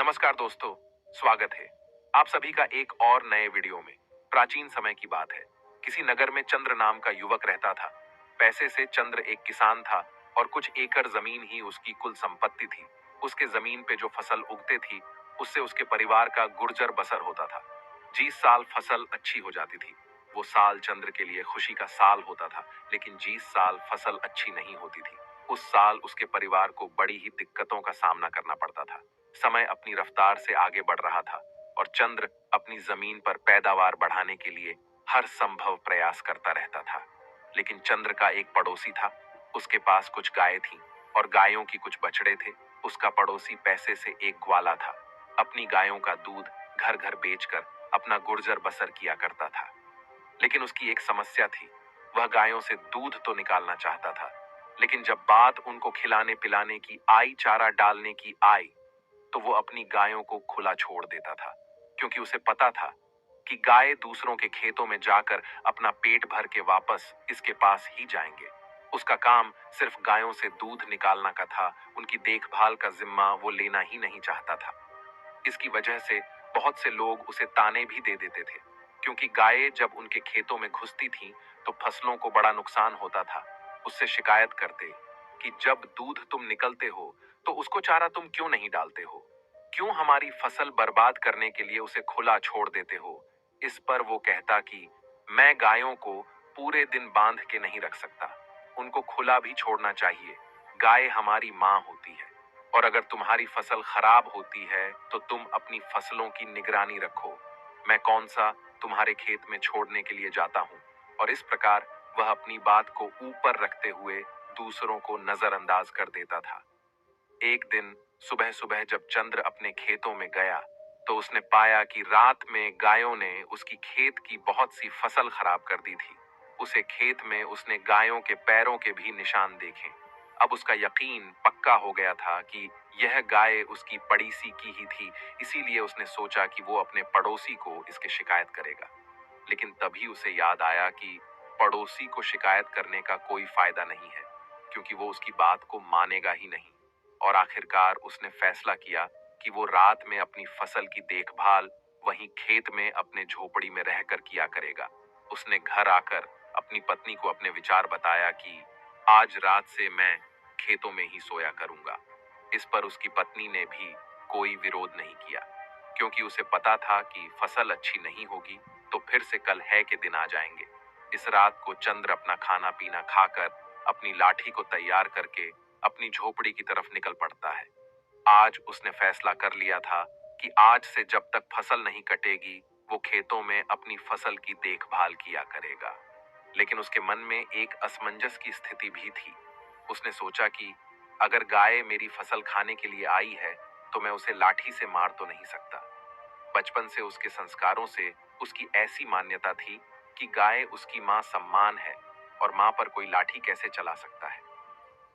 नमस्कार दोस्तों, स्वागत है आप सभी का एक और नए वीडियो में। प्राचीन समय की बात है। किसी नगर में चंद्र नाम का युवक रहता था। पैसे से चंद्र एक किसान था और कुछ एकड़ जमीन ही उसकी कुल संपत्ति थी। उसके जमीन पे जो फसल उगते थी, उससे उसके परिवार का गुर्जर बसर होता था। जिस साल फसल अच्छी हो जाती थी, वो साल चंद्र के लिए खुशी का साल होता था। लेकिन जिस साल फसल अच्छी नहीं होती थी, उस साल उसके परिवार को बड़ी ही दिक्कतों का सामना करना पड़ता था। समय अपनी रफ्तार से आगे बढ़ रहा था और चंद्र अपनी जमीन पर पैदावार बढ़ाने के लिए हर संभव प्रयास करता रहता था। लेकिन चंद्र का एक पड़ोसी था। उसके पास कुछ गायें थीं और गायों की कुछ बछड़े थे। उसका पड़ोसी पैसे से एक ग्वाला था। अपनी गायों का दूध घर घर बेचकर अपना गुर्जर बसर किया करता था। लेकिन उसकी एक समस्या थी। वह गायों से दूध तो निकालना चाहता था, लेकिन जब बात उनको खिलाने पिलाने की आई, चारा डालने की आई, तो वो अपनी गायों को खुला छोड़ देता था। क्योंकि उसे पता था कि गाय दूसरों के खेतों में जाकर अपना पेट भर के वापस इसके पास ही जाएंगे। उसका काम सिर्फ गायों से दूध निकालना का था। उनकी देखभाल का जिम्मा वो लेना ही नहीं चाहता था। इसकी वजह से बहुत से लोग उसे ताने भी दे देते थे, क्योंकि गायें जब उनके खेतों में घुसती थीं, तो फसलों को बड़ा नुकसान होता था। उससे शिकायत करते कि जब दूध तुम निकलते हो, तो उसको चारा तुम क्यों नहीं डालते हो? क्यों हमारी फसल बर्बाद करने के लिए उसे खुला छोड़ देते हो? इस पर वो कहता कि मैं गायों को पूरे दिन बांध के नहीं रख सकता। उनको खुला भी छोड़ना चाहिए। गाय हमारी माँ होती है। और अगर तुम्हारी फसल खराब होती है, तो तुम अपनी फसलों की निगरानी रखो। मैं कौन सा तुम्हारे खेत में छोड़ने के लिए जाता हूँ? और इस प्रकार वह अपनी बात को ऊपर रखते हुए दूसरों को नजरअंदाज कर देता था। एक दिन सुबह सुबह जब चंद्र अपने खेतों में गया, तो उसने पाया कि रात में गायों ने उसकी खेत की बहुत सी फसल खराब कर दी थी। उसे खेत में उसने गायों के पैरों के भी निशान देखे। अब उसका यकीन पक्का हो गया था कि यह गाय उसकी पड़ीसी की ही थी। इसीलिए उसने सोचा कि वो अपने पड़ोसी को इसकी शिकायत करेगा। लेकिन तभी उसे याद आया कि पड़ोसी को शिकायत करने का कोई फायदा नहीं है, क्योंकि वो उसकी बात को मानेगा ही नहीं। और आखिरकार उसने फैसला किया कि वो रात में अपनी फसल की देखभाल वहीं खेत में अपने झोपड़ी में रहकर किया करेगा। उसने घर आकर अपनी पत्नी को अपने विचार बताया कि आज रात से मैं खेतों में ही सोया करूंगा। इस पर उसकी पत्नी ने भी कोई विरोध नहीं किया, क्योंकि उसे पता था कि फसल अच्छी नहीं होगी तो फिर से कल है के दिन आ जाएंगे। इस रात को चंद्र अपना खाना पीना खाकर अपनी लाठी को तैयार करके अपनी झोपड़ी की तरफ निकल पड़ता है। आज उसने फैसला कर लिया था कि आज से जब तक फसल नहीं कटेगी, वो खेतों में अपनी फसल की देखभाल किया करेगा। लेकिन उसके मन में एक असमंजस की स्थिति भी थी। उसने सोचा कि अगर गाय मेरी फसल खाने के लिए आई है, तो मैं उसे लाठी से मार तो नहीं सकता। बचपन से उसके संस्कारों से उसकी ऐसी मान्यता थी कि गाय उसकी माँ सम्मान है और माँ पर कोई लाठी कैसे चला सकता है।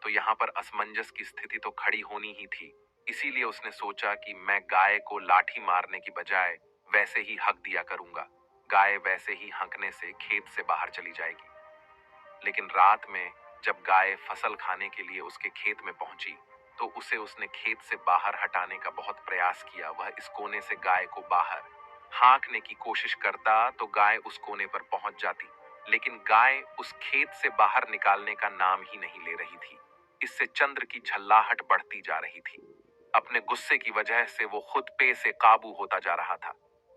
तो यहाँ पर असमंजस की स्थिति तो खड़ी होनी ही थी। इसीलिए उसने सोचा कि मैं गाय को लाठी मारने की बजाय वैसे ही हक दिया करूंगा। गाय वैसे ही हंकने से खेत से बाहर चली जाएगी। लेकिन रात में जब गाय फसल खाने के लिए उसके खेत में पहुंची, तो उसे उसने खेत से बाहर हटाने का बहुत प्रयास किया। वह इस कोने से गाय को बाहर हाँकने की कोशिश करता, तो गाय उस कोने पर पहुंच जाती। लेकिन गाय उस खेत से बाहर निकालने का नाम ही नहीं ले रही थी। इससे चंद्र की झल्लाहट बढ़ती जा रही थी। अपने गुस्से की वजह से वो खुद पे से काबू होता जा रहा था।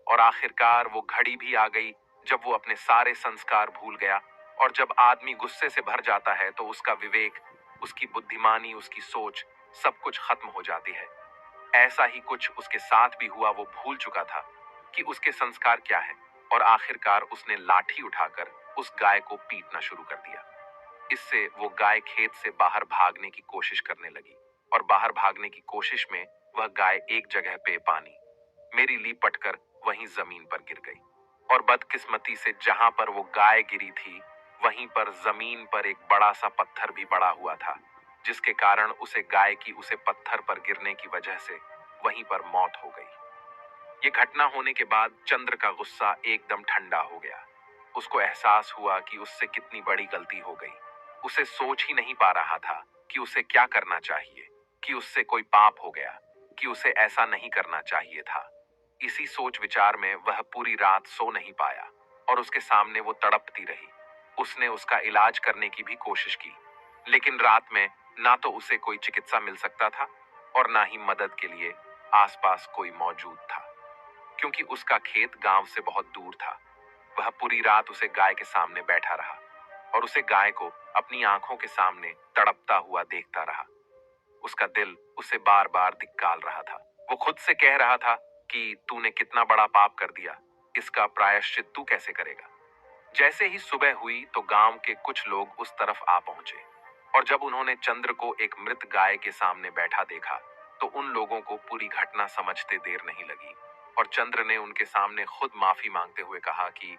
और आखिरकार वो घड़ी भी आ गई जब वो अपने सारे संस्कार भूल गया। और जब आदमी गुस्से से भर जाता है, तो उसका विवेक, उसकी बुद्धिमानी, उसकी सोच सब कुछ खत्म हो जाती है। ऐसा ही कुछ उसके साथ भी हुआ। वो भूल चुका था कि उसके संस्कार क्या है। और आखिरकार उसने लाठी उठाकर उस गाय को पीटना शुरू कर दिया। इससे वो गाय खेत से बाहर भागने की कोशिश करने लगी। और बाहर भागने की कोशिश में वह गाय एक जगह पे पानी मेरी लीपट कर वहीं जमीन पर गिर गई। और बदकिस्मती से जहां पर वो गाय गिरी थी, वहीं पर जमीन पर एक बड़ा सा पत्थर भी पड़ा हुआ था, जिसके कारण उसे गाय की उसे पत्थर पर गिरने की वजह से वहीं पर मौत हो गई। ये घटना होने के बाद चंद्र का गुस्सा एकदम ठंडा हो गया। उसको एहसास हुआ कि उससे कितनी बड़ी गलती हो गई। उसे सोच ही नहीं पा रहा था कि उसे क्या करना चाहिए, कि उससे कोई पाप हो गया, कि उसे ऐसा नहीं करना चाहिए था। इसी सोच विचार में वह पूरी रात सो नहीं पाया और उसके सामने वो तड़पती रही। उसने उसका इलाज करने की भी कोशिश की, लेकिन रात में ना तो उसे कोई चिकित्सा मिल सकता था और ना ही मदद के लिए आसपास कोई मौजूद था, क्योंकि उसका खेत गांव से बहुत दूर था। वह पूरी रात उसे गाय के सामने बैठा रहा और उसे गाय को अपनी आंखों के सामने तड़पता हुआ देखता रहा। उसका दिल उसे बार बार धिक्कार रहा था। वो खुद से कह रहा था कि तूने कितना बड़ा पाप कर दिया, इसका प्रायश्चित तू कैसे करेगा। जैसे ही सुबह हुई तो गांव के कुछ लोग उस तरफ आ पहुंचे और जब उन्होंने चंद्र को एक मृत गाय के सामने बैठा देखा तो उन लोगों को पूरी घटना समझते देर नहीं लगी और चंद्र ने उनके सामने खुद माफी मांगते हुए कहा कि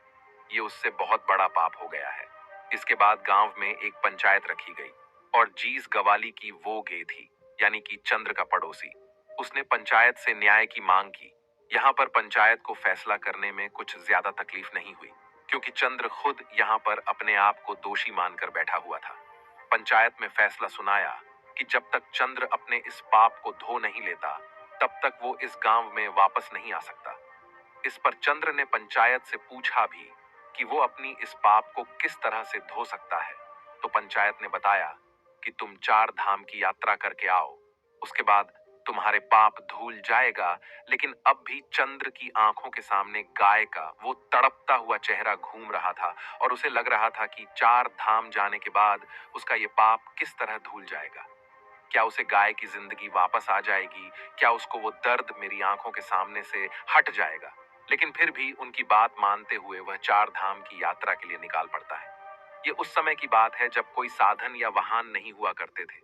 ये उससे बहुत बड़ा पाप हो गया है। इसके बाद गांव में एक पंचायत रखी गई और जीस गवाली की वो गे थी, यानी कि चंद्र का पड़ोसी। उसने पंचायत से न्याय की मांग की। यहाँ पर पंचायत को फैसला करने में कुछ ज्यादा तकलीफ नहीं हुई, क्योंकि चंद्र खुद यहाँ पर अपने आप को दोषी मानकर बैठा हुआ था। पंचायत में फैसला सुनाया कि जब तक चंद्र अपने इस पाप को धो नहीं लेता तब तक वो इस गांव में वापस नहीं आ सकता। इस पर चंद्र ने पंचायत से पूछा भी कि वो अपनी इस पाप को किस तरह से धो सकता है। तो पंचायत ने बताया कि तुम 4 धाम की यात्रा करके आओ, उसके बाद तुम्हारे पाप धुल जाएगा। लेकिन अब भी चंद्र की आंखों के सामने गाय का वो तड़पता हुआ चेहरा घूम रहा था और उसे लग रहा था कि 4 धाम जाने के बाद उसका ये पाप किस तरह धुल जाएगा। क्या उसे गाय की जिंदगी वापस आ जाएगी? क्या उसको वो दर्द मेरी आंखों के सामने से हट जाएगा? लेकिन फिर भी उनकी बात मानते हुए वह 4 धाम की यात्रा के लिए निकाल पड़ता है। ये उस समय की बात है जब कोई साधन या वाहन नहीं हुआ करते थे,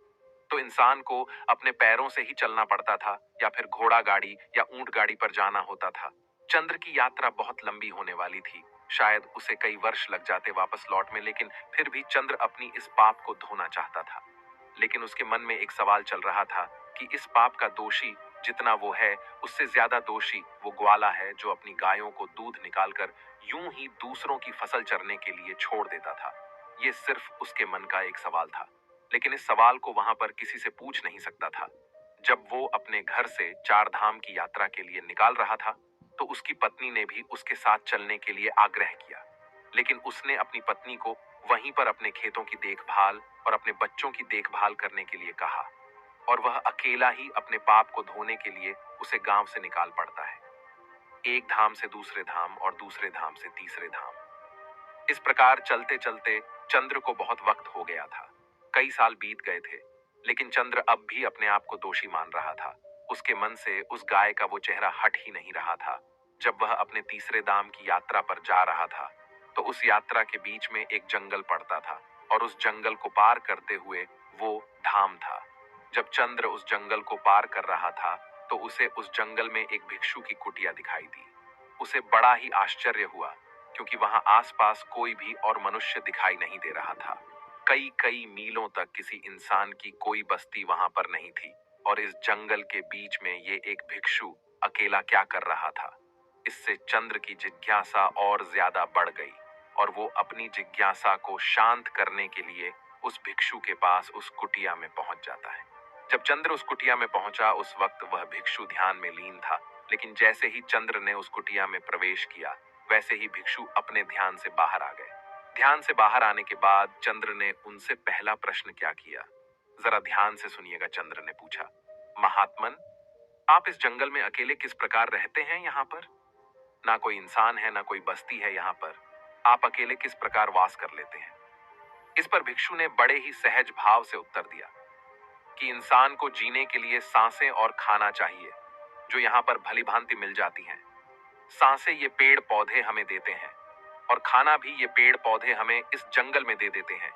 तो इंसान को अपने पैरों से ही चलना पड़ता था या फिर घोड़ा गाड़ी या ऊंट गाड़ी पर जाना होता था। चंद्र की यात्रा बहुत लंबी होने वाली थी। शायद उसे कई वर्ष लग जाते वापस लौट में, लेकिन फिर भी चंद्र अपनी इस पाप को धोना चाहता था। लेकिन उसके मन में एक सवाल चल रहा था कि इस पाप का दोषी जितना वो है, उससे ज्यादा दोषी वो ग्वाला है जो अपनी गायों को दूध निकालकर यूं ही दूसरों की फसल चरने के लिए छोड़ देता था। ये सिर्फ उसके मन का एक सवाल था, लेकिन इस सवाल को वहां पर किसी से पूछ नहीं सकता था। जब वो अपने घर से 4 धाम की यात्रा के लिए निकाल रहा था तो उसकी पत्नी ने भी उसके साथ चलने के लिए आग्रह किया, लेकिन उसने अपनी पत्नी को वहीं पर अपने खेतों की देखभाल और अपने बच्चों की देखभाल करने के लिए कहा और वह अकेला ही अपने पाप को धोने के लिए उसे गांव से निकाल पड़ता है। एक धाम से दूसरे धाम और दूसरे धाम से तीसरे धाम। इस प्रकार चलते चलते चंद्र को बहुत वक्त हो गया था। कई साल बीत गए थे, लेकिन चंद्र अब भी अपने आप को दोषी मान रहा था। उसके मन से उस गाय का वो चेहरा हट ही नहीं रहा था। जब वह अपने तीसरे धाम की यात्रा पर जा रहा था तो उस यात्रा के बीच में एक जंगल पड़ता था और उस जंगल को पार करते हुए वो धाम था। जब चंद्र उस जंगल को पार कर रहा था तो उसे उस जंगल में एक भिक्षु की कुटिया दिखाई दी। उसे बड़ा ही आश्चर्य हुआ, क्योंकि वहां आसपास कोई भी और मनुष्य दिखाई नहीं दे रहा था। कई कई मीलों तक किसी इंसान की कोई बस्ती वहां पर नहीं थी और इस जंगल के बीच में ये एक भिक्षु अकेला क्या कर रहा था। इससे चंद्र की जिज्ञासा और ज्यादा बढ़ गई और वो अपनी जिज्ञासा को शांत करने के लिए उस भिक्षु के पास उस कुटिया में पहुंच जाता है। जब चंद्र उस कुटिया में पहुंचा उस वक्त वह भिक्षु ध्यान में लीन था, लेकिन जैसे ही चंद्र ने उस कुटिया में प्रवेश किया वैसे ही भिक्षु अपने ध्यान से बाहर आ गए। ध्यान से बाहर आने के बाद चंद्र ने उनसे पहला प्रश्न क्या किया, जरा ध्यान से सुनिएगा। चंद्र ने पूछा, महात्मन, आप इस जंगल में अकेले किस प्रकार रहते हैं? यहाँ पर ना कोई इंसान है, ना कोई बस्ती है। यहाँ पर आप अकेले किस प्रकार वास कर लेते हैं? इस पर भिक्षु ने बड़े ही सहज भाव से उत्तर दिया कि इंसान को जीने के लिए सांसें और खाना चाहिए, जो यहाँ पर भली भांति मिल जाती हैं। सांसें ये पेड़ पौधे हमें देते हैं और खाना भी ये पेड़ पौधे हमें इस जंगल में दे देते हैं।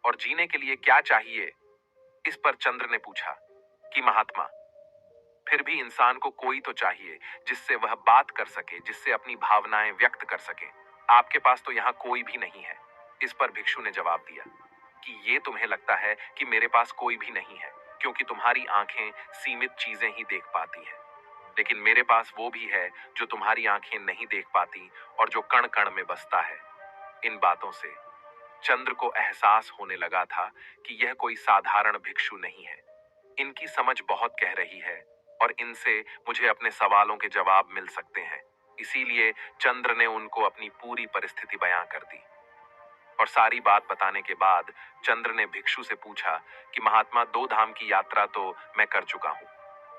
और जीने के लिए क्या चाहिए? इस पर चंद्र ने पूछा कि महात्मा, फिर भी इंसान को कोई तो चाहिए जिससे वह बात कर सके, जिससे अपनी भावनाएं व्यक्त कर सके। आपके पास तो यहाँ कोई भी नहीं है। इस पर भिक्षु ने जवाब दिया कि ये तुम्हें लगता है कि मेरे पास कोई भी नहीं है, क्योंकि तुम्हारी आंखें सीमित चीजें ही देख पाती हैं, लेकिन मेरे पास वो भी है जो तुम्हारी आंखें नहीं देख पाती और जो कण कण में बसता है। इन बातों से चंद्र को एहसास होने लगा था कि यह कोई साधारण भिक्षु नहीं है। इनकी समझ बहुत कह रही है और इनसे मुझे अपने सवालों के जवाब मिल सकते हैं। इसीलिए चंद्र ने उनको अपनी पूरी परिस्थिति बयां कर दी। और सारी बात बताने के बाद चंद्र ने भिक्षु से पूछा कि महात्मा, 2 धाम की यात्रा तो मैं कर चुका हूँ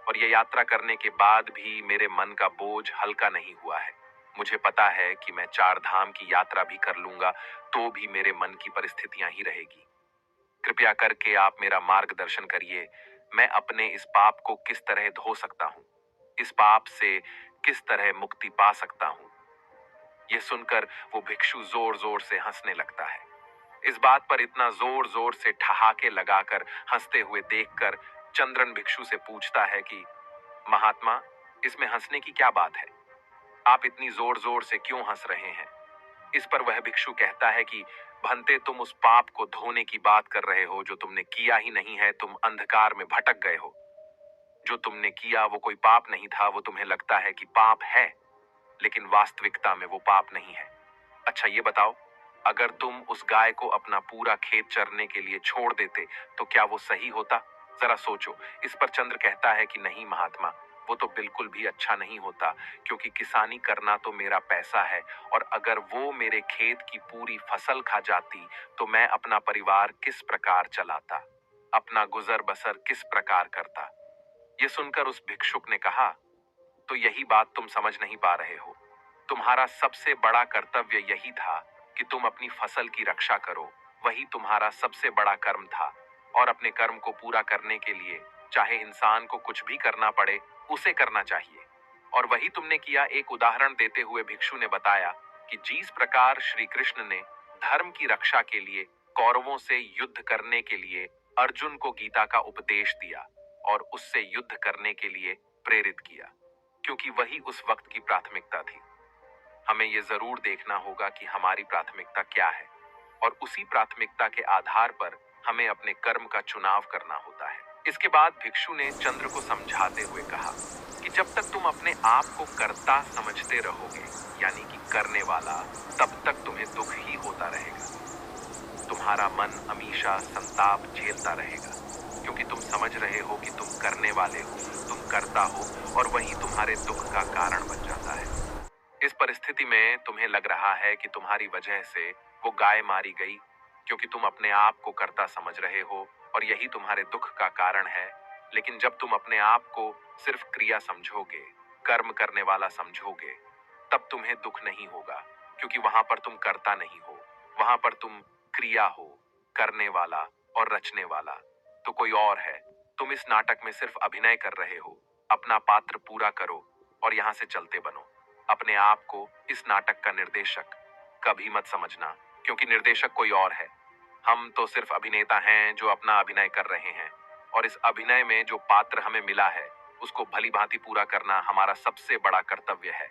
और ये यात्रा करने के बाद भी मेरे मन का बोझ हल्का नहीं हुआ है। मुझे पता है कि मैं 4 धाम की यात्रा भी कर लूंगा तो भी मेरे मन की परिस्थितियां ही रहेगी। कृपया करके आप मेरा मार्गदर्शन करिए। मैं अपने इस पाप को किस तरह धो सकता हूँ, इस पाप से किस तरह मुक्ति पा सकता हूँ। ये सुनकर वो भिक्षु जोर जोर से हंसने लगता है। इस बात पर इतना जोर जोर से ठहाके लगाकर हंसते हुए देखकर चंद्रन भिक्षु से पूछता है कि महात्मा, इसमें हंसने की क्या बात है? आप इतनी जोर जोर से क्यों हंस रहे हैं? इस पर वह भिक्षु कहता है कि भंते, तुम उस पाप को धोने की बात कर रहे हो जो तुमने किया ही नहीं है। तुम अंधकार में भटक गए हो। जो तुमने किया वो कोई पाप नहीं था। वो तुम्हें लगता है कि पाप है, लेकिन वास्तविकता में वो पाप नहीं है। अच्छा ये बताओ, अगर तुम उस गाय को अपना पूरा खेत चरने के लिए छोड़ देते तो क्या वो सही होता? जरा सोचो। इस पर चंद्र कहता है कि नहीं महात्मा, वो तो बिल्कुल भी अच्छा नहीं होता, क्योंकि किसानी करना तो मेरा पैसा है और अगर वो मेरे खेत की पूरी फसल खा जाती तो मैं अपना परिवार किस प्रकार चलाता, अपना गुजर बसर किस प्रकार करता। ये सुनकर उस भिक्षुक ने कहा, तो यही बात तुम समझ नहीं पा रहे हो। तुम्हारा सबसे बड़ा कर्तव्य यही था कि तुम अपनी फसल की रक्षा करो। वही तुम्हारा सबसे बड़ा कर्म था और अपने कर्म को पूरा करने के लिए चाहे इंसान को कुछ भी करना पड़े, उसे करना चाहिए। और वही तुमने किया। एक उदाहरण देते हुए भिक्षु ने बताया कि जिस प्रकार श्री कृष्ण ने धर्म की रक्षा के लिए कौरवों से युद्ध करने के लिए अर्जुन को गीता का उपदेश दिया और उससे युद्ध करने के लिए प्रेरित किया, क्योंकि वही उस वक्त की प्राथमिकता थी। हमें ये जरूर देखना होगा कि हमारी प्राथमिकता क्या है और उसी प्राथमिकता के आधार पर हमें अपने कर्म का चुनाव करना होता है। इसके बाद भिक्षु ने चंद्र को समझाते हुए कहा कि जब तक तुम अपने आप को कर्ता समझते रहोगे, यानी कि करने वाला, तब तक तुम्हें दुख ही होता रहेगा। तुम्हारा मन हमेशा संताप झेलता रहेगा, क्योंकि तुम समझ रहे हो कि तुम करने वाले हो, तुम करता हो, और वही तुम्हारे दुख का कारण बन जाता है। इस परिस्थिति में तुम्हें लग रहा है कि तुम्हारी वजह से वो गाय मारी गई, क्योंकि तुम अपने आप को कर्ता समझ रहे हो और यही तुम्हारे दुख का कारण है। लेकिन जब तुम अपने आप को सिर्फ क्रिया समझोगे, कर्म करने वाला समझोगे, तब तुम्हें दुख नहीं होगा, क्योंकि वहां पर तुम कर्ता नहीं हो, वहां पर तुम क्रिया हो, करने वाला और रचने वाला तो कोई और है। तुम इस नाटक में सिर्फ अभिनय कर रहे हो। अपना पात्र पूरा करो और यहाँ से चलते बनो। अपने आप को इस नाटक का निर्देशक कभी मत समझना, क्योंकि निर्देशक कोई और है। हम तो सिर्फ अभिनेता हैं जो अपना अभिनय कर रहे हैं और इस अभिनय में जो पात्र हमें मिला है उसको भली भांति पूरा करना हमारा सबसे बड़ा कर्तव्य है।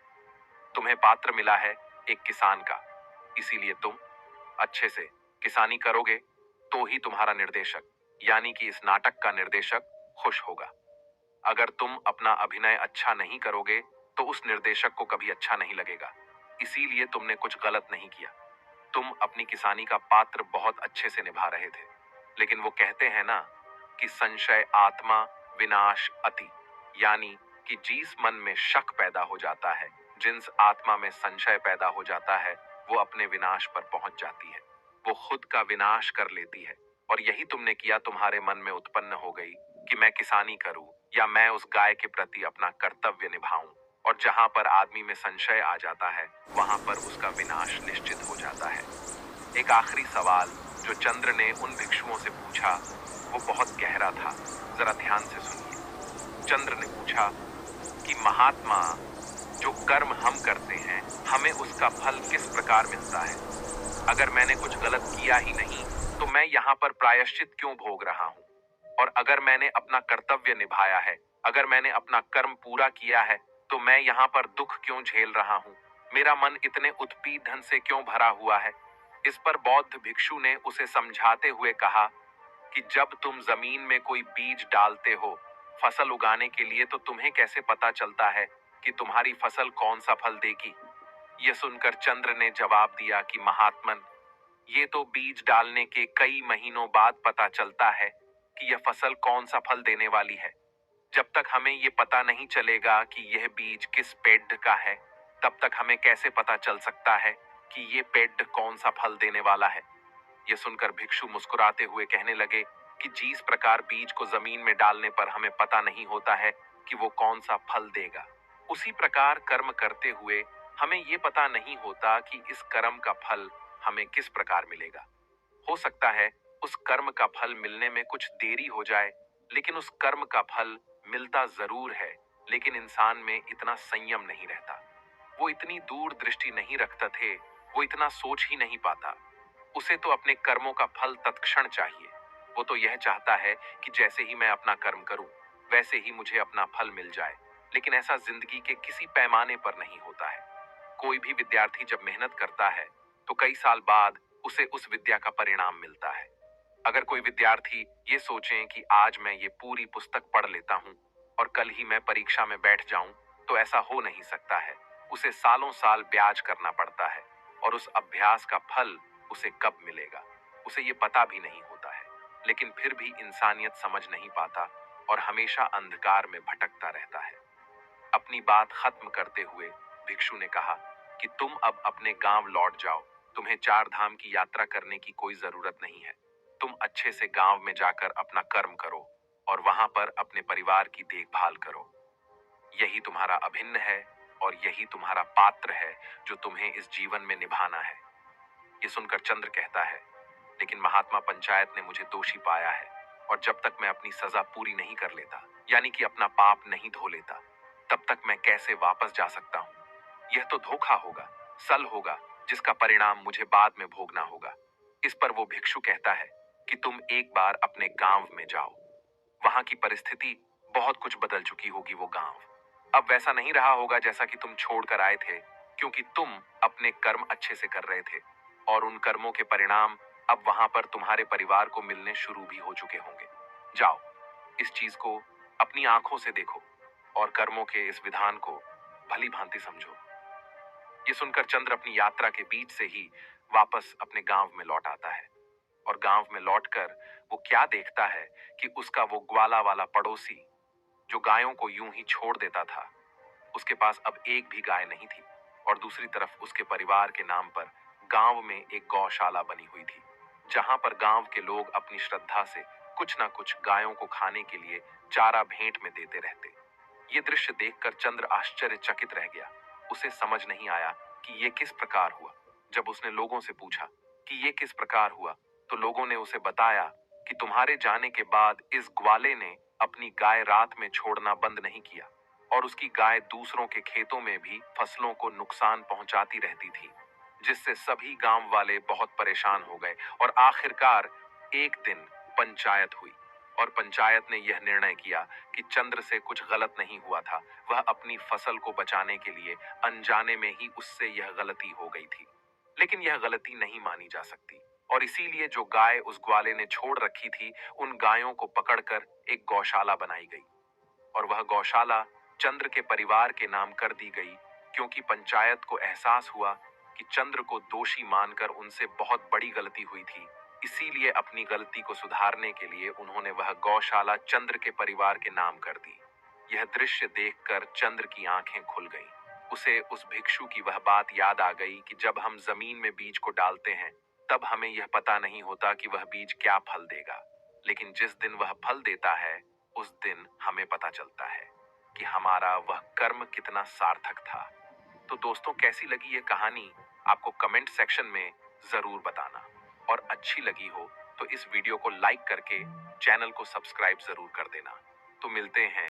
तुम्हें पात्र मिला है एक किसान का, इसीलिए तुम अच्छे से किसानी करोगे तो ही तुम्हारा निर्देशक, यानी कि इस नाटक का निर्देशक, खुश होगा। अगर तुम अपना अभिनय अच्छा नहीं करोगे तो उस निर्देशक को कभी अच्छा नहीं लगेगा। इसीलिए तुमने कुछ गलत नहीं किया। तुम अपनी किसानी का पात्र बहुत अच्छे से निभा रहे थे। लेकिन वो कहते हैं ना कि संशय आत्मा विनाश अति, यानी कि जिस मन में शक पैदा हो जाता है, जिस आत्मा में संशय पैदा हो जाता है, वो अपने विनाश पर पहुंच जाती है। वो खुद का विनाश कर लेती है। और यही तुमने किया। तुम्हारे मन में उत्पन्न हो गई कि मैं किसानी करूं या मैं उस गाय के प्रति अपना कर्तव्य निभाऊं। और जहां पर आदमी में संशय आ जाता है वहां पर उसका विनाश निश्चित हो जाता है। एक आखिरी सवाल जो चंद्र ने उन भिक्षुओं से पूछा वो बहुत गहरा था। जरा ध्यान से सुनिए। चंद्र ने पूछा कि महात्मा, जो कर्म हम करते हैं हमें उसका फल किस प्रकार मिलता है? अगर मैंने कुछ गलत किया ही नहीं तो मैं यहाँ पर प्रायश्चित क्यों भोग रहा हूँ? और अगर मैंने अपना कर्तव्य निभाया है, अगर मैंने अपना कर्म पूरा किया है, तो मैं यहाँ पर दुख क्यों झेल रहा हूँ? मेरा मन इतने उत्पीड़न से क्यों भरा हुआ है? इस पर बौद्ध भिक्षु ने उसे समझाते हुए कहा कि जब तुम जमीन में कोई बीज डालते हो फसल उगाने के लिए, तो तुम्हें कैसे पता चलता है कि तुम्हारी फसल कौन सा फल देगी? यह सुनकर चंद्र ने जवाब दिया कि महात्मन, ये तो बीज डालने के कई महीनों बाद पता चलता है कि यह फसल कौन सा फल देने वाली है। जब तक हमें ये पता नहीं चलेगा कि यह बीज किस पेड़ का है, तब तक हमें कैसे पता चल सकता है कि ये पेड़ कौन सा फल देने वाला है। ये सुनकर भिक्षु मुस्कुराते हुए कहने लगे कि जिस प्रकार बीज को जमीन में डालने पर हमें पता नहीं होता है कि वो कौन सा फल देगा, उसी प्रकार कर्म करते हुए हमें ये पता नहीं होता कि इस कर्म का फल हमें किस प्रकार मिलेगा। हो सकता है उस कर्म का फल मिलने में कुछ देरी हो जाए, लेकिन उस कर्म का फल मिलता जरूर है। लेकिन इंसान में इतना संयम नहीं रहता, वो इतनी दूर दृष्टि नहीं रखता थे, वो इतना सोच ही नहीं पाता। उसे तो अपने कर्मों का फल तत्क्षण चाहिए। वो तो यह चाहता है कि जैसे ही मैं अपना कर्म करूं, वैसे ही मुझे अपना फल मिल जाए। लेकिन ऐसा जिंदगी के किसी पैमाने पर नहीं होता है। कोई भी विद्यार्थी जब मेहनत करता है, तो कई साल बाद उसे उस विद्या का परिणाम मिलता है। अगर कोई विद्यार्थी ये सोचे कि आज मैं ये पूरी पुस्तक पढ़ लेता हूँ और कल ही मैं परीक्षा में बैठ जाऊं, तो ऐसा हो नहीं सकता है। उसे सालों साल ब्याज करना पड़ता है, और उस अभ्यास का फल उसे कब मिलेगा, उसे ये पता भी नहीं होता है। लेकिन फिर भी इंसानियत समझ नहीं पाता और हमेशा अंधकार में भटकता रहता है। अपनी बात खत्म करते हुए भिक्षु ने कहा कि तुम अब अपने गांव लौट जाओ। तुम्हें चार धाम की यात्रा करने की कोई जरूरत नहीं है। तुम अच्छे से गांव में जाकर अपना कर्म करो और वहां पर अपने परिवार की देखभाल करो। यही तुम्हारा अभिन्न है और यही तुम्हारा पात्र है जो तुम्हें इस जीवन में निभाना है। ये सुनकर चंद्र कहता है, लेकिन महात्मा पंचायत ने मुझे दोषी पाया है, और जब तक मैं अपनी सजा पूरी नहीं कर लेता, यानी कि अपना पाप नहीं धो लेता, तब तक मैं कैसे वापस जा सकता हूँ। यह तो धोखा होगा, सल होगा, जिसका परिणाम मुझे बाद में भोगना होगा। इस पर वो भिक्षु कहता है कि तुम एक बार अपने गांव में जाओ। वहां की परिस्थिति बहुत कुछ बदल चुकी होगी। वो गांव अब वैसा नहीं रहा होगा जैसा कि तुम छोड़कर आए थे, क्योंकि तुम अपने कर्म अच्छे से कर रहे थे, और उन कर्मों के परिणाम अब वहां पर तुम्हारे परिवार को मिलने शुरू भी हो चुके होंगे। जाओ, इस चीज को अपनी आंखों से देखो और कर्मों के इस विधान को भली भांति समझो। ये सुनकर चंद्र अपनी यात्रा के बीच से ही वापस अपने गांव में लौट आता है, और गांव में लौटकर वो क्या देखता है कि उसका वो ग्वाला वाला पड़ोसी, जो गायों को यूं ही छोड़ देता था, उसके पास अब एक भी गाय नहीं थी। और दूसरी तरफ उसके परिवार के नाम पर गांव में एक गौशाला बनी हुई थी, जहां पर गांव के लोग अपनी श्रद्धा से कुछ ना कुछ गायों को खाने के लिए चारा भेंट में देते रहते। ये दृश्य देखकर चंद्र आश्चर्यचकित रह गया। उसे समझ नहीं आया कि ये किस प्रकार हुआ। जब उसने लोगों से पूछा कि ये किस प्रकार हुआ, तो लोगों ने उसे बताया कि तुम्हारे जाने के बाद इस ग्वाले ने अपनी गाय रात में छोड़ना बंद नहीं किया, और उसकी गाय दूसरों के खेतों में भी फसलों को नुकसान पहुंचाती रहती थी, जिससे सभी गांव वाले बहुत परेशान हो गए। और आखिरकार एक दिन पंचायत हुई, और पंचायत ने यह निर्णय किया कि चंद्र से कुछ गलत नहीं हुआ था। वह अपनी फसल को बचाने के लिए अनजाने में ही उससे यह गलती हो गई थी। लेकिन यह गलती नहीं मानी जा सकती, और इसीलिए जो गाय उस ग्वाले ने छोड़ रखी थी, उन गायों को पकड़कर एक गौशाला बनाई गई। और वह गौशाला चंद्र के परिवार के नाम कर दी गई, क्योंकि पंचायत को एहसास हुआ कि चंद्र को दोषी मानकर उनसे बहुत बड़ी गलती हुई थी। इसीलिए अपनी गलती को सुधारने के लिए उन्होंने वह गौशाला चंद्र के परिवार के नाम कर दी। यह दृश्य देखकर चंद्र की आंखें खुल गईं। उसे उस भिक्षु की वह बात याद आ गई कि जब हम जमीन में बीज को डालते हैं, तब हमें यह पता नहीं होता कि वह बीज क्या फल देगा, लेकिन जिस दिन वह फल देता है, उस दिन हमें पता चलता है कि हमारा वह कर्म कितना सार्थक था। तो दोस्तों, कैसी लगी ये कहानी, आपको कमेंट सेक्शन में जरूर बताना। और अच्छी लगी हो तो इस वीडियो को लाइक करके चैनल को सब्सक्राइब जरूर कर देना। तो मिलते हैं